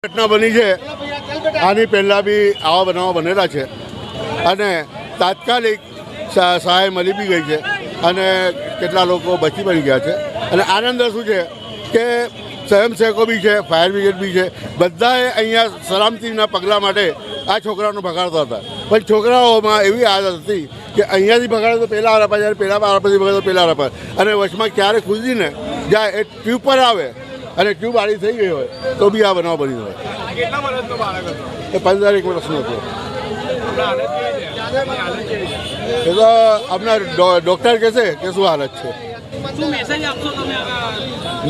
ઘટના બની છે આની પહેલાં બી આવા બનાવો બનેલા છે અને તાત્કાલિક સહાય મળી બી ગઈ છે અને કેટલા લોકો બચી પડી ગયા છે અને આની અંદર શું છે કે સ્વયંસેવકો બી છે, ફાયર બ્રિગેડ બી છે, બધાએ અહીંયા સલામતીના પગલાં માટે આ છોકરાઓને ભગાડતા હતા. પણ છોકરાઓમાં એવી આદત હતી કે અહીંયાથી ભગાડે તો પહેલાં આરા જ્યારે પહેલાં આરા પછી ભગાડે તો પહેલાં આરા પર અને વચમાં ક્યારે ખુદીને જાય એ ટ્યુબ પર આવે અને ટ્યુબ આડી થઈ ગઈ હોય તો બી આ બનાવ બની હોય. કેટલા વર્ષનો બાળક હતો? એ 15 વર્ષનો હતો. એ તો આપણા ડૉક્ટર કહેશે કે શું હાલત છે.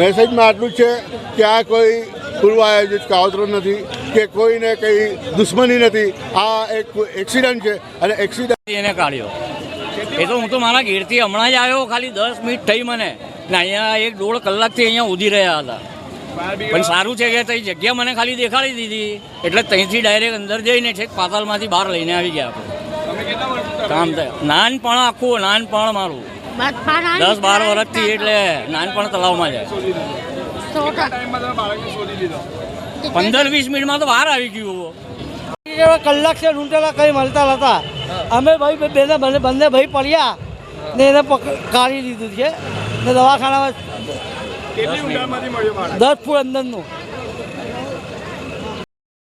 મેસેજમાં આટલું જ છે કે આ કોઈ પૂર્વ આયોજિત કાવતરું નથી કે કોઈને કંઈ દુશ્મની નથી. આ એક એક્સિડન્ટ છે અને એક્સિડન્ટ એને કાઢ્યો. એ તો હું તો મારા ઘેરથી હમણાં જ આવ્યો, ખાલી 10 મિનિટ થઈ મને ને અહીંયા 1-1.5 કલાકથી અહીંયા ઊભી રહ્યા હતા. પણ સારું છે કે તે જગ્યા મને ખાલી દેખાડી દીધી એટલે ત્યાંથી ડાયરેક્ટ અંદર જઈને છે પાતાલમાંથી બહાર લઈને આવી ગયા આપણે. કામ થાય નાનપણ આખું નાનપણ મારું 10-12 વર્ષથી એટલે નાનપણ તલાવમાં જાય. 15-20 મિનિટમાં તો બહાર આવી ગયું. કલાક છે લૂંટેલા કંઈ મળતા નતા. અમે ભાઈ બંને ભાઈ પડ્યા ને એને કાઢી લીધું છે ને દવાખાનામાં 10 ફૂટ અંદરનું.